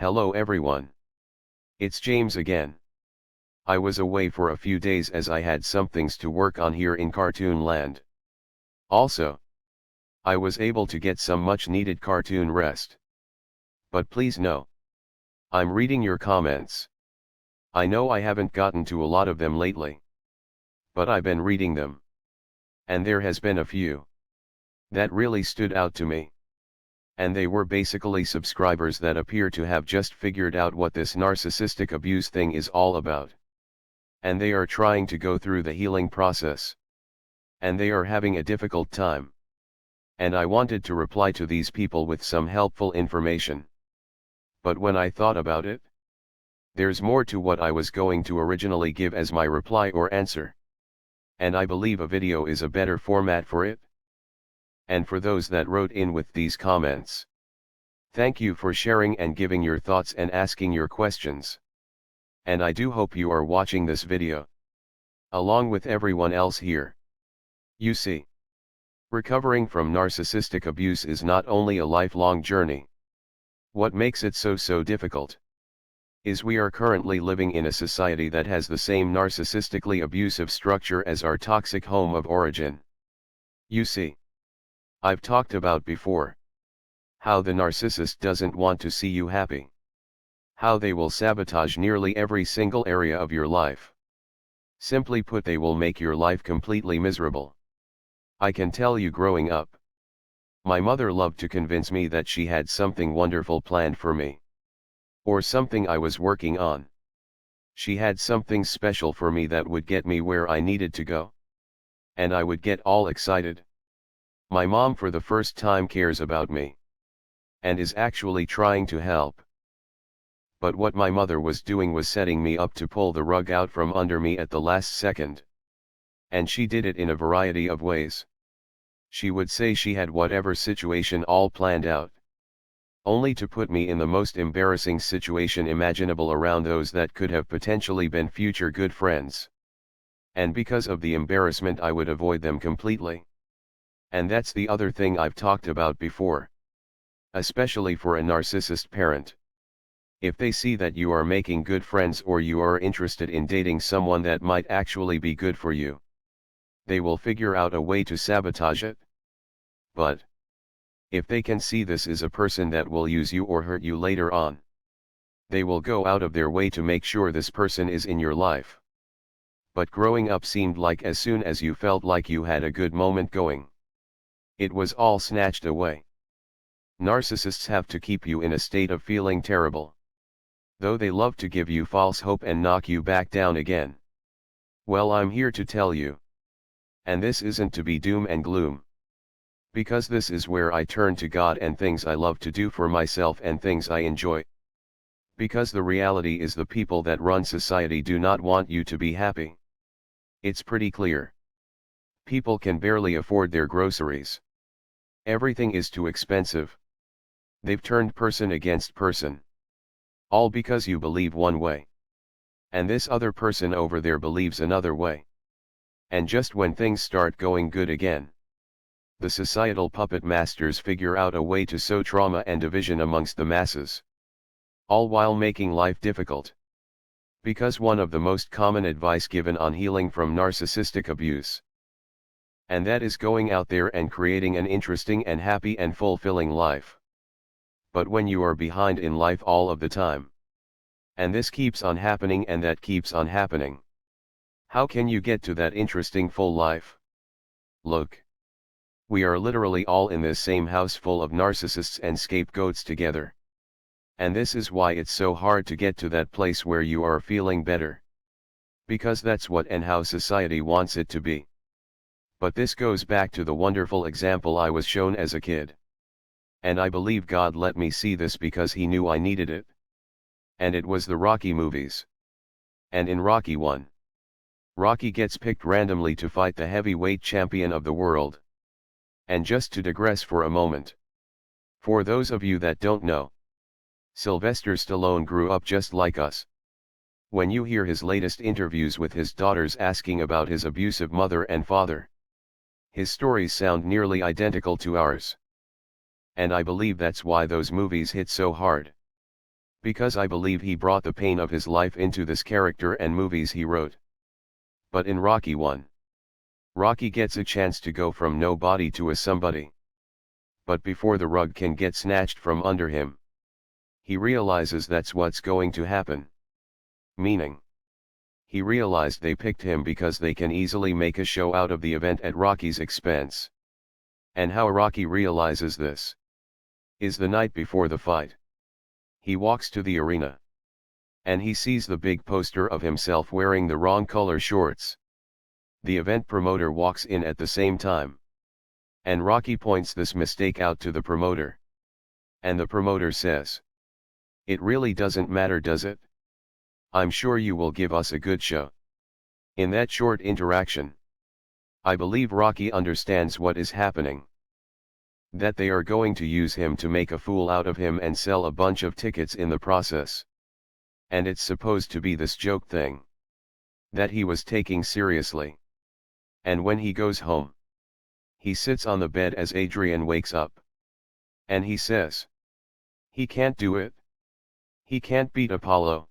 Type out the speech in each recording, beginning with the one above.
Hello everyone. It's James again. I was away for a few days as I had some things to work on here in cartoon land. Also, I was able to get some much needed cartoon rest. But please know, I'm reading your comments. I know I haven't gotten to a lot of them lately, but I've been reading them. And there has been a few that really stood out to me. And they were basically subscribers that appear to have just figured out what this narcissistic abuse thing is all about. And they are trying to go through the healing process. And they are having a difficult time. And I wanted to reply to these people with some helpful information. But when I thought about it, there's more to what I was going to originally give as my reply or answer. And I believe a video is a better format for it. And for those that wrote in with these comments, thank you for sharing and giving your thoughts and asking your questions. And I do hope you are watching this video along with everyone else here. You see, recovering from narcissistic abuse is not only a lifelong journey. What makes it so difficult is we are currently living in a society that has the same narcissistically abusive structure as our toxic home of origin. You see, I've talked about before how the narcissist doesn't want to see you happy. How they will sabotage nearly every single area of your life. Simply put, they will make your life completely miserable. I can tell you, growing up, my mother loved to convince me that she had something wonderful planned for me. Or something I was working on. She had something special for me that would get me where I needed to go. And I would get all excited. My mom for the first time cares about me. And is actually trying to help. But what my mother was doing was setting me up to pull the rug out from under me at the last second. And she did it in a variety of ways. She would say she had whatever situation all planned out. Only to put me in the most embarrassing situation imaginable around those that could have potentially been future good friends. And because of the embarrassment, I would avoid them completely. And that's the other thing I've talked about before. Especially for a narcissist parent. If they see that you are making good friends or you are interested in dating someone that might actually be good for you, they will figure out a way to sabotage it. But if they can see this is a person that will use you or hurt you later on, they will go out of their way to make sure this person is in your life. But growing up seemed like as soon as you felt like you had a good moment going, it was all snatched away. Narcissists have to keep you in a state of feeling terrible. Though they love to give you false hope and knock you back down again. Well, I'm here to tell you. And this isn't to be doom and gloom. Because this is where I turn to God and things I love to do for myself and things I enjoy. Because the reality is the people that run society do not want you to be happy. It's pretty clear. People can barely afford their groceries. Everything is too expensive. They've turned person against person. All because you believe one way. And this other person over there believes another way. And just when things start going good again, the societal puppet masters figure out a way to sow trauma and division amongst the masses. All while making life difficult. Because one of the most common advice given on healing from narcissistic abuse. And that is going out there and creating an interesting and happy and fulfilling life. But when you are behind in life all of the time, and this keeps on happening and that keeps on happening, how can you get to that interesting full life? Look. We are literally all in this same house full of narcissists and scapegoats together. And this is why it's so hard to get to that place where you are feeling better. Because that's what and how society wants it to be. But this goes back to the wonderful example I was shown as a kid. And I believe God let me see this because He knew I needed it. And it was the Rocky movies. And in Rocky 1, Rocky gets picked randomly to fight the heavyweight champion of the world. And just to digress for a moment. For those of you that don't know, Sylvester Stallone grew up just like us. When you hear his latest interviews with his daughters asking about his abusive mother and father, his stories sound nearly identical to ours. And I believe that's why those movies hit so hard. Because I believe he brought the pain of his life into this character and movies he wrote. But in Rocky 1, Rocky gets a chance to go from nobody to a somebody. But before the rug can get snatched from under him, he realizes that's what's going to happen. Meaning, he realized they picked him because they can easily make a show out of the event at Rocky's expense. And how Rocky realizes this is the night before the fight. He walks to the arena, and he sees the big poster of himself wearing the wrong color shorts. The event promoter walks in at the same time, and Rocky points this mistake out to the promoter. And the promoter says, "It really doesn't matter, does it? I'm sure you will give us a good show." In that short interaction, I believe Rocky understands what is happening. That they are going to use him to make a fool out of him and sell a bunch of tickets in the process. And it's supposed to be this joke thing that he was taking seriously. And when he goes home, he sits on the bed as Adrian wakes up. And he says, he can't do it. He can't beat Apollo.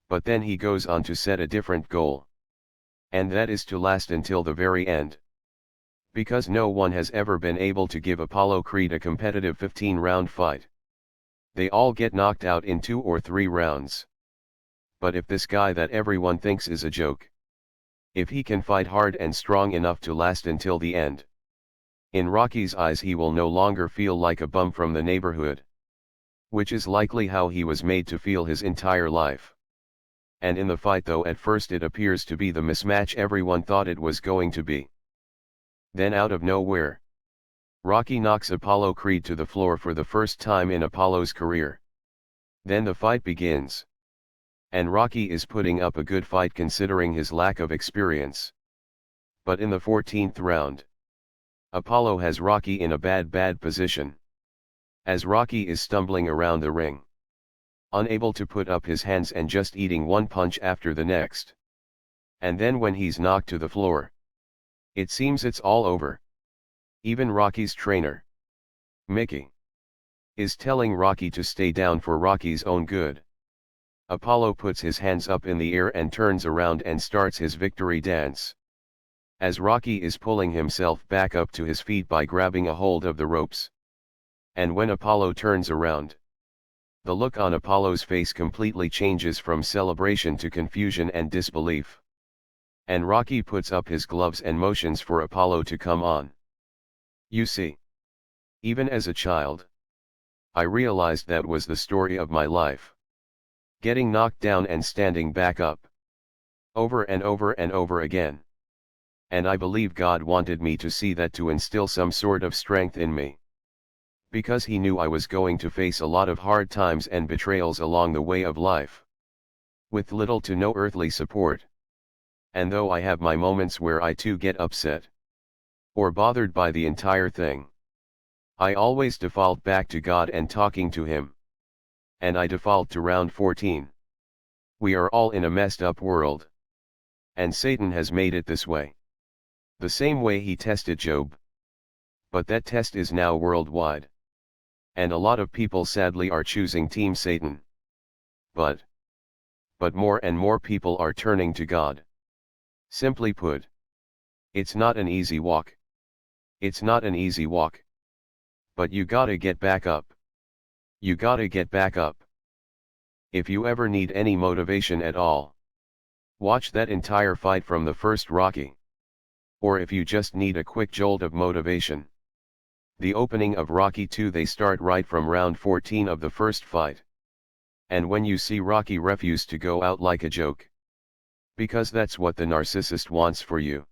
But then he goes on to set a different goal. And that is to last until the very end. Because no one has ever been able to give Apollo Creed a competitive 15-round fight. They all get knocked out in 2 or 3 rounds. But if this guy that everyone thinks is a joke, if he can fight hard and strong enough to last until the end, in Rocky's eyes he will no longer feel like a bum from the neighborhood. Which is likely how he was made to feel his entire life. And in the fight, though at first it appears to be the mismatch everyone thought it was going to be, then out of nowhere, Rocky knocks Apollo Creed to the floor for the first time in Apollo's career. Then the fight begins. And Rocky is putting up a good fight considering his lack of experience. But in the 14th round, Apollo has Rocky in a bad position. As Rocky is stumbling around the ring, unable to put up his hands and just eating one punch after the next. And then when he's knocked to the floor, it seems it's all over. Even Rocky's trainer, Mickey, is telling Rocky to stay down for Rocky's own good. Apollo puts his hands up in the air and turns around and starts his victory dance. As Rocky is pulling himself back up to his feet by grabbing a hold of the ropes. And when Apollo turns around, the look on Apollo's face completely changes from celebration to confusion and disbelief. And Rocky puts up his gloves and motions for Apollo to come on. You see, even as a child, I realized that was the story of my life. Getting knocked down and standing back up. Over and over and over again. And I believe God wanted me to see that to instill some sort of strength in me. Because he knew I was going to face a lot of hard times and betrayals along the way of life. With little to no earthly support. And though I have my moments where I too get upset, or bothered by the entire thing, I always default back to God and talking to him. And I default to round 14. We are all in a messed up world. And Satan has made it this way. The same way he tested Job. But that test is now worldwide. And a lot of people sadly are choosing Team Satan. But more and more people are turning to God. Simply put, it's not an easy walk. It's not an easy walk. But you gotta get back up. You gotta get back up. If you ever need any motivation at all, watch that entire fight from the first Rocky. Or if you just need a quick jolt of motivation, the opening of Rocky 2, they start right from round 14 of the first fight. And when you see Rocky refuse to go out like a joke, because that's what the narcissist wants for you.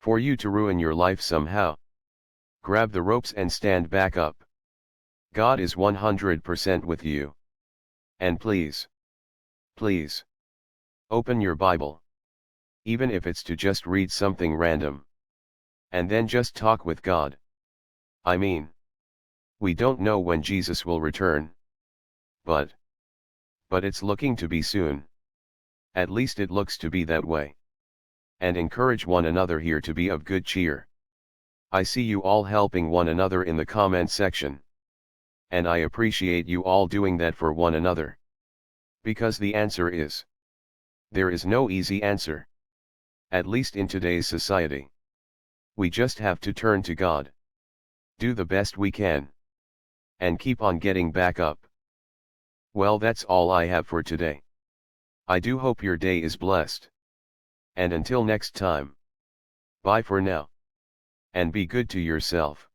For you to ruin your life somehow. Grab the ropes and stand back up. God is 100% with you. And please, open your Bible. Even if it's to just read something random. And then just talk with God. I mean, we don't know when Jesus will return. But it's looking to be soon. At least it looks to be that way. And encourage one another here to be of good cheer. I see you all helping one another in the comment section. and I appreciate you all doing that for one another. Because the answer is, there is no easy answer. At least in today's society. We just have to turn to God. Do the best we can. And keep on getting back up. Well, that's all I have for today. I do hope your day is blessed. And until next time. Bye for now. And be good to yourself.